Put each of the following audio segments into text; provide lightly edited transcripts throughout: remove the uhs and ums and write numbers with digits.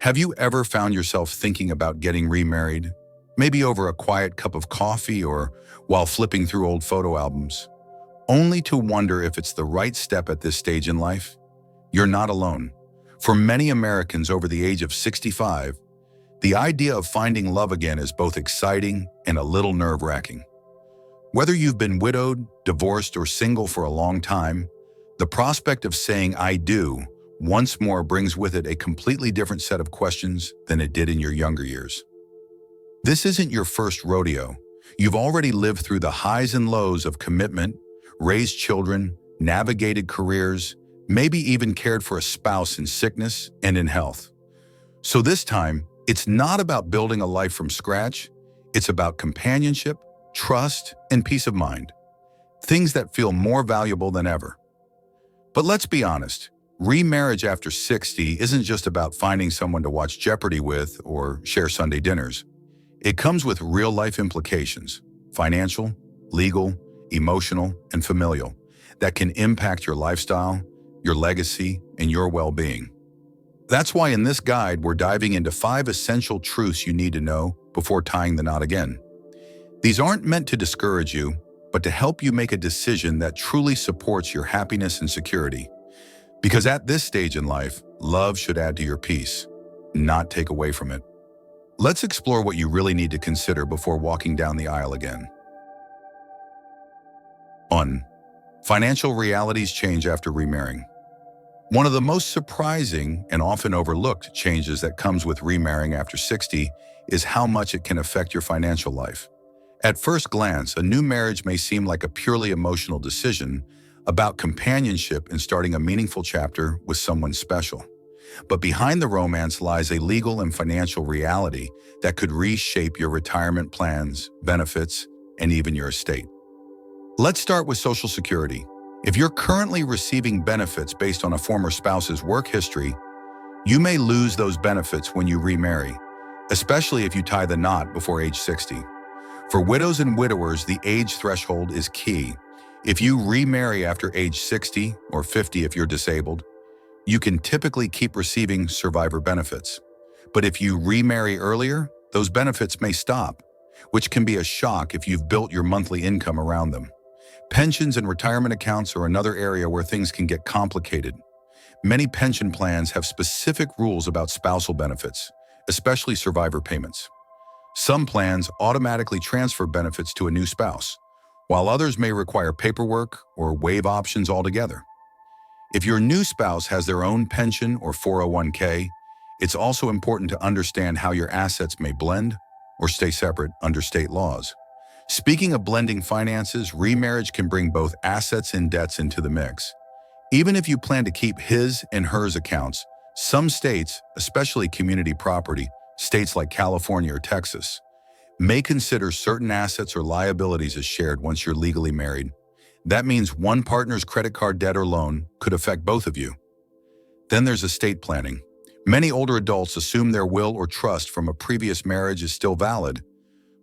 Have you ever found yourself thinking about getting remarried? Maybe over a quiet cup of coffee or while flipping through old photo albums, only to wonder if it's the right step at this stage in life? You're not alone. For many Americans over the age of 65, the idea of finding love again is both exciting and a little nerve-wracking. Whether you've been widowed, divorced, or single for a long time, the prospect of saying "I do" once more brings with it a completely different set of questions than it did in your younger years. This isn't your first rodeo. You've already lived through the highs and lows of commitment, raised children, navigated careers, maybe even cared for a spouse in sickness and in health. So this time, it's not about building a life from scratch. It's about companionship, trust, and peace of mind. Things that feel more valuable than ever. But let's be honest, remarriage after 60 isn't just about finding someone to watch Jeopardy with or share Sunday dinners. It comes with real-life implications, financial, legal, emotional, and familial, that can impact your lifestyle, your legacy, and your well-being. That's why in this guide, we're diving into 5 essential truths you need to know before tying the knot again. These aren't meant to discourage you, but to help you make a decision that truly supports your happiness and security. Because at this stage in life, love should add to your peace, not take away from it. Let's explore what you really need to consider before walking down the aisle again. 1. Financial realities change after remarrying. One of the most surprising and often overlooked changes that comes with remarrying after 60 is how much it can affect your financial life. At first glance, a new marriage may seem like a purely emotional decision about companionship and starting a meaningful chapter with someone special. But behind the romance lies a legal and financial reality that could reshape your retirement plans, benefits, and even your estate. Let's start with Social Security. If you're currently receiving benefits based on a former spouse's work history, you may lose those benefits when you remarry, especially if you tie the knot before age 60. For widows and widowers, the age threshold is key. If you remarry after age 60 or 50 if you're disabled, you can typically keep receiving survivor benefits. But if you remarry earlier, those benefits may stop, which can be a shock if you've built your monthly income around them. Pensions and retirement accounts are another area where things can get complicated. Many pension plans have specific rules about spousal benefits, especially survivor payments. Some plans automatically transfer benefits to a new spouse, while others may require paperwork or waive options altogether. If your new spouse has their own pension or 401k, it's also important to understand how your assets may blend or stay separate under state laws. Speaking of blending finances, remarriage can bring both assets and debts into the mix. Even if you plan to keep his and hers accounts, some states, especially community property, states like California or Texas, may consider certain assets or liabilities as shared once you're legally married. That means one partner's credit card debt or loan could affect both of you. Then there's estate planning. Many older adults assume their will or trust from a previous marriage is still valid,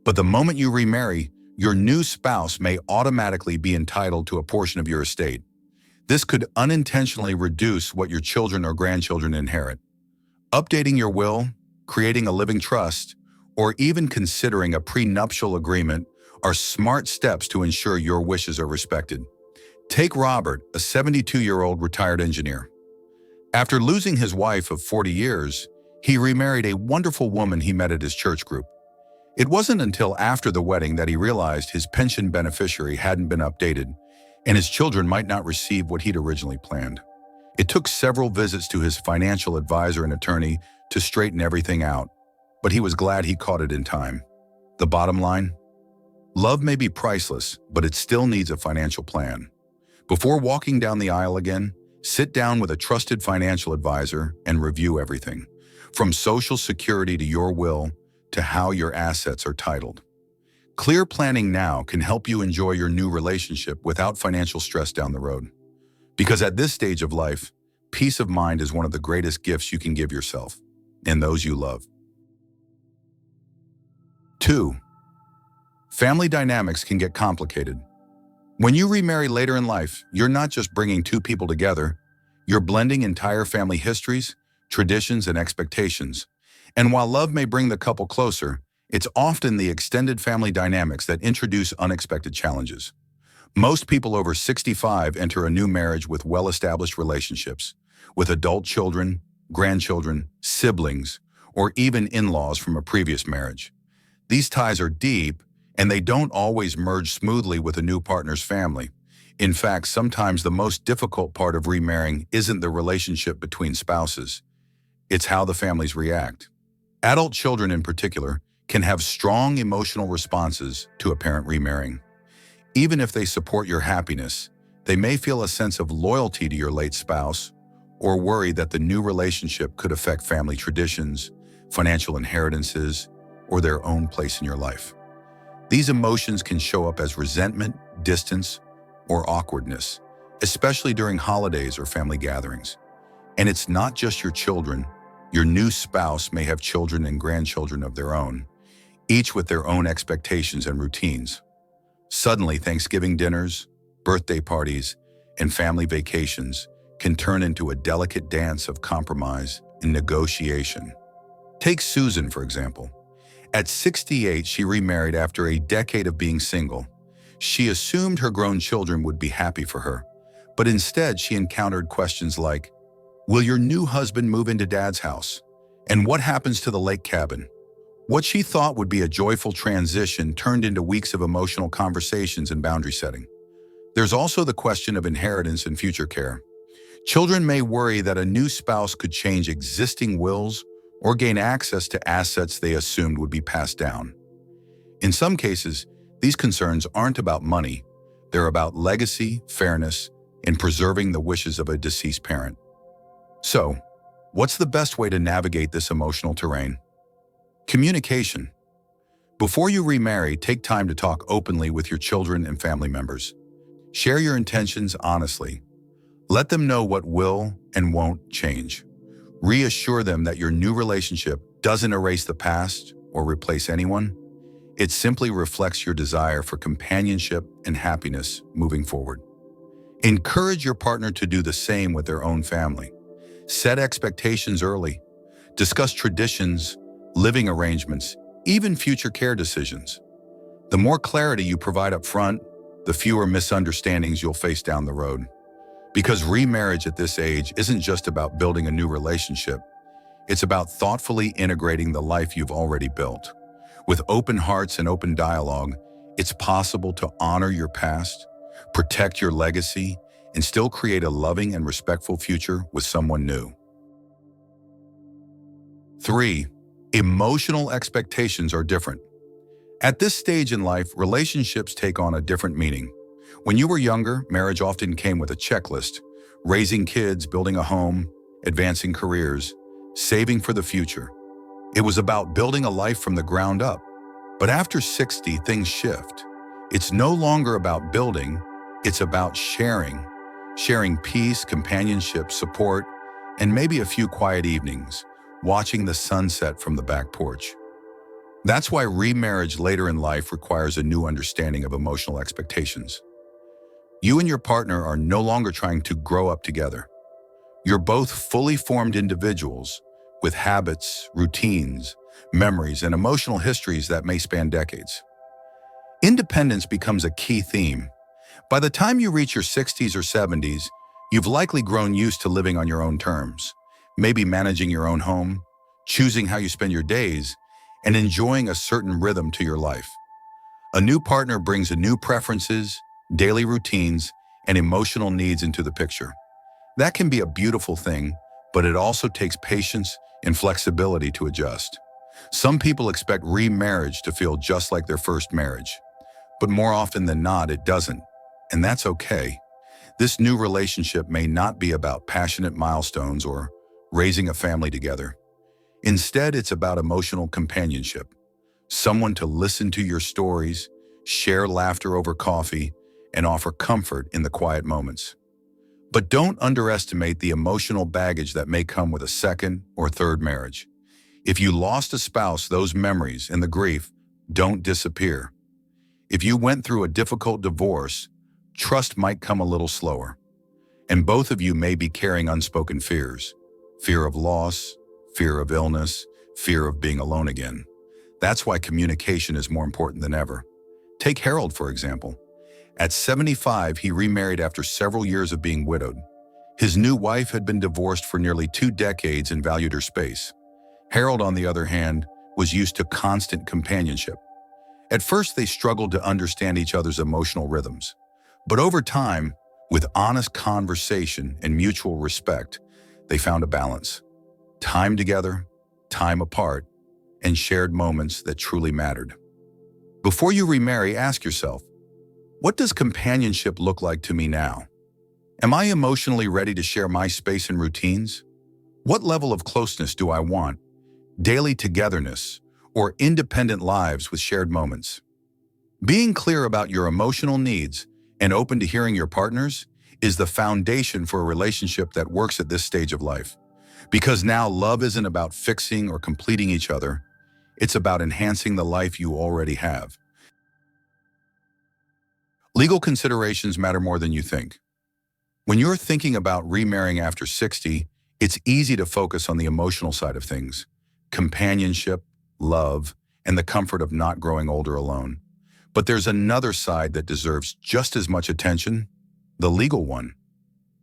but the moment you remarry, your new spouse may automatically be entitled to a portion of your estate. This could unintentionally reduce what your children or grandchildren inherit. Updating your will, creating a living trust, or even considering a prenuptial agreement are smart steps to ensure your wishes are respected. Take Robert, a 72-year-old retired engineer. After losing his wife of 40 years, he remarried a wonderful woman he met at his church group. It wasn't until after the wedding that he realized his pension beneficiary hadn't been updated, and his children might not receive what he'd originally planned. It took several visits to his financial advisor and attorney to straighten everything out, but he was glad he caught it in time. The bottom line? Love may be priceless, but it still needs a financial plan. Before walking down the aisle again, sit down with a trusted financial advisor and review everything, from Social Security to your will to how your assets are titled. Clear planning now can help you enjoy your new relationship without financial stress down the road. Because at this stage of life, peace of mind is one of the greatest gifts you can give yourself and those you love. 2. Family dynamics can get complicated. When you remarry later in life, you're not just bringing two people together, you're blending entire family histories, traditions, and expectations. And while love may bring the couple closer, it's often the extended family dynamics that introduce unexpected challenges. Most people over 65 enter a new marriage with well-established relationships, with adult children, grandchildren, siblings, or even in-laws from a previous marriage. These ties are deep, and they don't always merge smoothly with a new partner's family. In fact, sometimes the most difficult part of remarrying isn't the relationship between spouses. It's how the families react. Adult children in particular can have strong emotional responses to a parent remarrying. Even if they support your happiness, they may feel a sense of loyalty to your late spouse or worry that the new relationship could affect family traditions, financial inheritances, or their own place in your life. These emotions can show up as resentment, distance, or awkwardness, especially during holidays or family gatherings. And it's not just your children. Your new spouse may have children and grandchildren of their own, each with their own expectations and routines. Suddenly, Thanksgiving dinners, birthday parties, and family vacations can turn into a delicate dance of compromise and negotiation. Take Susan, for example. At 68, she remarried after a decade of being single. She assumed her grown children would be happy for her, but instead she encountered questions like, will your new husband move into Dad's house? And what happens to the lake cabin? What she thought would be a joyful transition turned into weeks of emotional conversations and boundary setting. There's also the question of inheritance and future care. Children may worry that a new spouse could change existing wills or gain access to assets they assumed would be passed down. In some cases, these concerns aren't about money. They're about legacy, fairness, and preserving the wishes of a deceased parent. So, what's the best way to navigate this emotional terrain? Communication. Before you remarry, take time to talk openly with your children and family members. Share your intentions honestly. Let them know what will and won't change. Reassure them that your new relationship doesn't erase the past or replace anyone. It simply reflects your desire for companionship and happiness moving forward. Encourage your partner to do the same with their own family. Set expectations early. Discuss traditions, living arrangements, even future care decisions. The more clarity you provide up front, the fewer misunderstandings you'll face down the road. Because remarriage at this age isn't just about building a new relationship, it's about thoughtfully integrating the life you've already built. With open hearts and open dialogue, it's possible to honor your past, protect your legacy, and still create a loving and respectful future with someone new. 3. Emotional expectations are different. At this stage in life, relationships take on a different meaning. When you were younger, marriage often came with a checklist: raising kids, building a home, advancing careers, saving for the future. It was about building a life from the ground up. But after 60, things shift. It's no longer about building, it's about sharing. Sharing peace, companionship, support, and maybe a few quiet evenings, watching the sunset from the back porch. That's why remarriage later in life requires a new understanding of emotional expectations. You and your partner are no longer trying to grow up together. You're both fully formed individuals with habits, routines, memories, and emotional histories that may span decades. Independence becomes a key theme. By the time you reach your 60s or 70s, you've likely grown used to living on your own terms, maybe managing your own home, choosing how you spend your days, and enjoying a certain rhythm to your life. A new partner brings new preferences, daily routines, and emotional needs into the picture. That can be a beautiful thing, but it also takes patience and flexibility to adjust. Some people expect remarriage to feel just like their first marriage, but more often than not, it doesn't, and that's okay. This new relationship may not be about passionate milestones or raising a family together. Instead, it's about emotional companionship, someone to listen to your stories, share laughter over coffee, and offer comfort in the quiet moments. But don't underestimate the emotional baggage that may come with a second or third marriage. If you lost a spouse, those memories and the grief don't disappear. If you went through a difficult divorce, trust might come a little slower, and both of you may be carrying unspoken fears. Fear of loss, fear of illness, fear of being alone again. That's why communication is more important than ever. Take Harold, for example. At 75, he remarried after several years of being widowed. His new wife had been divorced for nearly 2 decades and valued her space. Harold, on the other hand, was used to constant companionship. At first, they struggled to understand each other's emotional rhythms. But over time, with honest conversation and mutual respect, they found a balance. Time together, time apart, and shared moments that truly mattered. Before you remarry, ask yourself, what does companionship look like to me now? Am I emotionally ready to share my space and routines? What level of closeness do I want? Daily togetherness or independent lives with shared moments? Being clear about your emotional needs and open to hearing your partners is the foundation for a relationship that works at this stage of life. Because now love isn't about fixing or completing each other. It's about enhancing the life you already have. Legal considerations matter more than you think. When you're thinking about remarrying after 60, it's easy to focus on the emotional side of things: companionship, love, and the comfort of not growing older alone. But there's another side that deserves just as much attention: the legal one.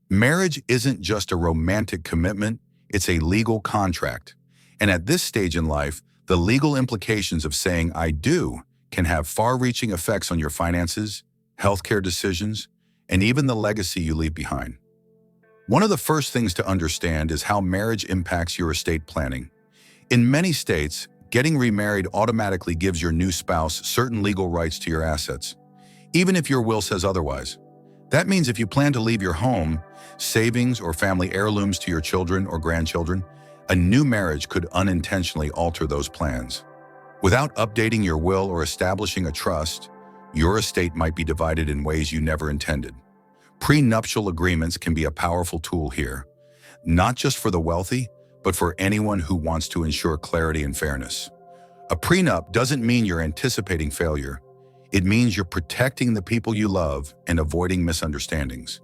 Marriage isn't just a romantic commitment, it's a legal contract. And at this stage in life, the legal implications of saying "I do" can have far-reaching effects on your finances, healthcare decisions, and even the legacy you leave behind. One of the first things to understand is how marriage impacts your estate planning. In many states, getting remarried automatically gives your new spouse certain legal rights to your assets, even if your will says otherwise. That means if you plan to leave your home, savings, or family heirlooms to your children or grandchildren, a new marriage could unintentionally alter those plans. Without updating your will or establishing a trust, your estate might be divided in ways you never intended. Prenuptial agreements can be a powerful tool here, not just for the wealthy, but for anyone who wants to ensure clarity and fairness. A prenup doesn't mean you're anticipating failure. It means you're protecting the people you love and avoiding misunderstandings.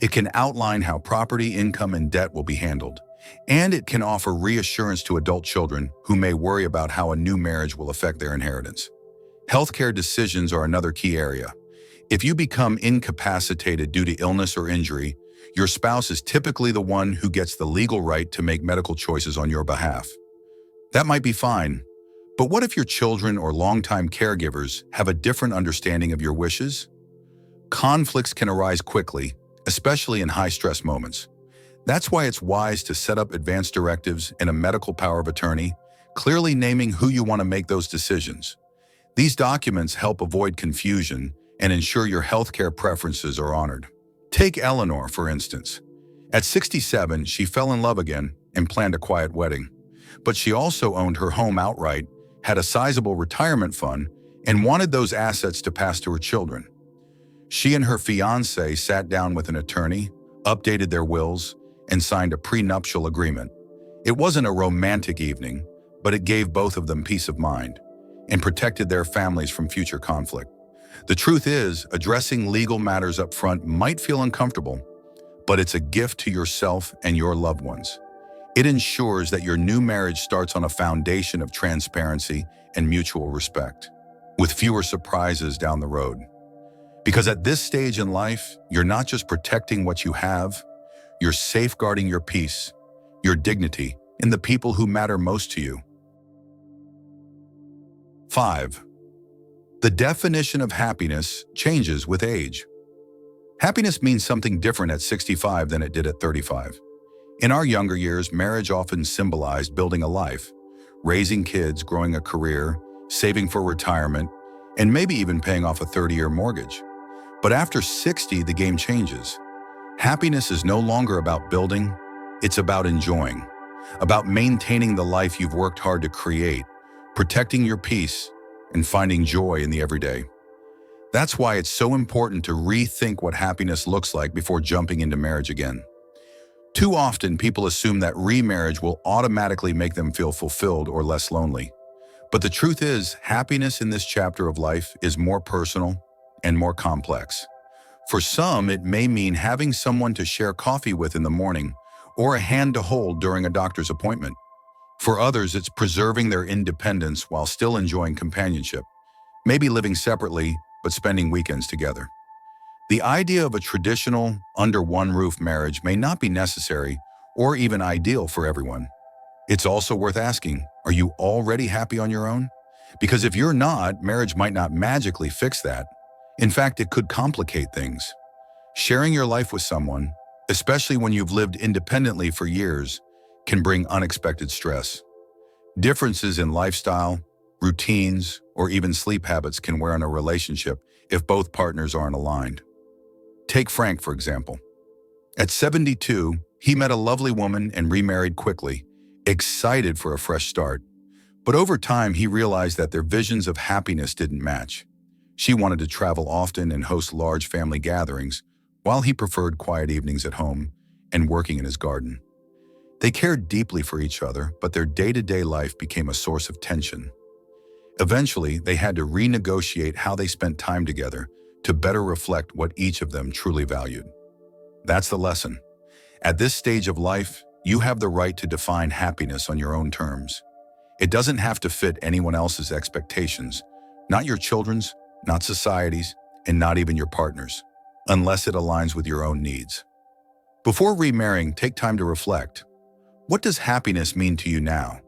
It can outline how property, income, and debt will be handled, and it can offer reassurance to adult children who may worry about how a new marriage will affect their inheritance. Healthcare decisions are another key area. If you become incapacitated due to illness or injury, your spouse is typically the one who gets the legal right to make medical choices on your behalf. That might be fine, but what if your children or longtime caregivers have a different understanding of your wishes? Conflicts can arise quickly, especially in high-stress moments. That's why it's wise to set up advance directives and a medical power of attorney, clearly naming who you want to make those decisions. These documents help avoid confusion and ensure your healthcare preferences are honored. Take Eleanor, for instance. At 67, she fell in love again and planned a quiet wedding. But she also owned her home outright, had a sizable retirement fund, and wanted those assets to pass to her children. She and her fiancé sat down with an attorney, updated their wills, and signed a prenuptial agreement. It wasn't a romantic evening, but it gave both of them peace of mind and protected their families from future conflict. The truth is, addressing legal matters up front might feel uncomfortable, but it's a gift to yourself and your loved ones. It ensures that your new marriage starts on a foundation of transparency and mutual respect, with fewer surprises down the road. Because at this stage in life, you're not just protecting what you have, you're safeguarding your peace, your dignity, and the people who matter most to you. 5. The definition of happiness changes with age. Happiness means something different at 65 than it did at 35. In our younger years, marriage often symbolized building a life, raising kids, growing a career, saving for retirement, and maybe even paying off a 30-year mortgage. But after 60, the game changes. Happiness is no longer about building, it's about enjoying, about maintaining the life you've worked hard to create, protecting your peace, and finding joy in the everyday. That's why it's so important to rethink what happiness looks like before jumping into marriage again. Too often, people assume that remarriage will automatically make them feel fulfilled or less lonely. But the truth is, happiness in this chapter of life is more personal and more complex. For some, it may mean having someone to share coffee with in the morning, or a hand to hold during a doctor's appointment. For others, it's preserving their independence while still enjoying companionship, maybe living separately but spending weekends together. The idea of a traditional, under-one-roof marriage may not be necessary or even ideal for everyone. It's also worth asking, are you already happy on your own? Because if you're not, marriage might not magically fix that. In fact, it could complicate things. Sharing your life with someone, especially when you've lived independently for years, can bring unexpected stress. Differences in lifestyle, routines, or even sleep habits can wear on a relationship if both partners aren't aligned. Take Frank, for example. At 72, he met a lovely woman and remarried quickly, excited for a fresh start. But over time, he realized that their visions of happiness didn't match. She wanted to travel often and host large family gatherings, while he preferred quiet evenings at home and working in his garden. They cared deeply for each other, but their day-to-day life became a source of tension. Eventually, they had to renegotiate how they spent time together to better reflect what each of them truly valued. That's the lesson. At this stage of life, you have the right to define happiness on your own terms. It doesn't have to fit anyone else's expectations, not your children's, not society's, and not even your partner's, unless it aligns with your own needs. Before remarrying, take time to reflect. What does happiness mean to you now?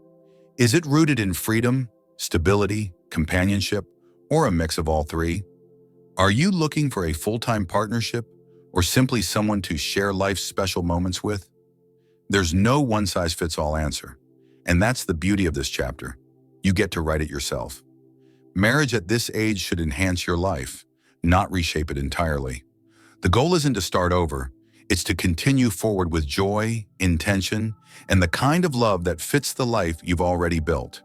Is it rooted in freedom, stability, companionship, or a mix of all three? Are you looking for a full-time partnership or simply someone to share life's special moments with? There's no one-size-fits-all answer, and that's the beauty of this chapter. You get to write it yourself. Marriage at this age should enhance your life, not reshape it entirely. The goal isn't to start over, it's to continue forward with joy, intention, and the kind of love that fits the life you've already built.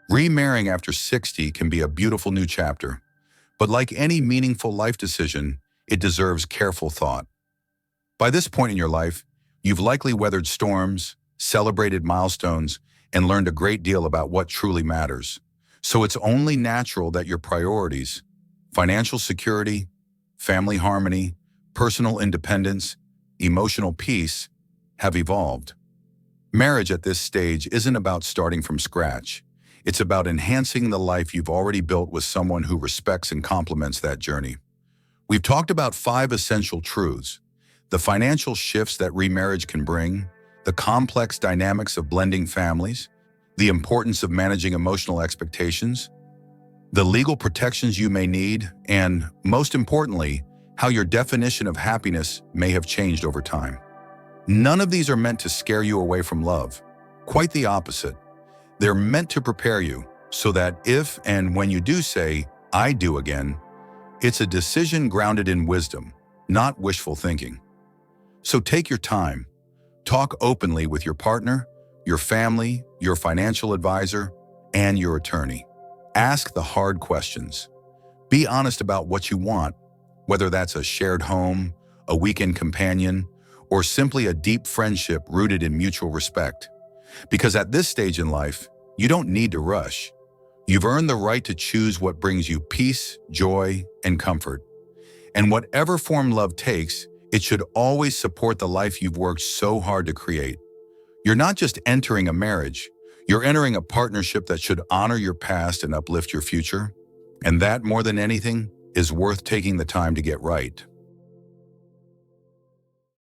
Remarrying after 60 can be a beautiful new chapter, but like any meaningful life decision, it deserves careful thought. By this point in your life, you've likely weathered storms, celebrated milestones, and learned a great deal about what truly matters. So it's only natural that your priorities, financial security, family harmony, personal independence, emotional peace, have evolved. Marriage at this stage isn't about starting from scratch. It's about enhancing the life you've already built with someone who respects and complements that journey. We've talked about 5 essential truths: the financial shifts that remarriage can bring, the complex dynamics of blending families, the importance of managing emotional expectations, the legal protections you may need, and, most importantly, how your definition of happiness may have changed over time. None of these are meant to scare you away from love. Quite the opposite. They're meant to prepare you so that if and when you do say, "I do" again, it's a decision grounded in wisdom, not wishful thinking. So take your time. Talk openly with your partner, your family, your financial advisor, and your attorney. Ask the hard questions. Be honest about what you want, whether that's a shared home, a weekend companion, or simply a deep friendship rooted in mutual respect. Because at this stage in life, you don't need to rush. You've earned the right to choose what brings you peace, joy, and comfort. And whatever form love takes, it should always support the life you've worked so hard to create. You're not just entering a marriage, you're entering a partnership that should honor your past and uplift your future. And that, more than anything, is worth taking the time to get right.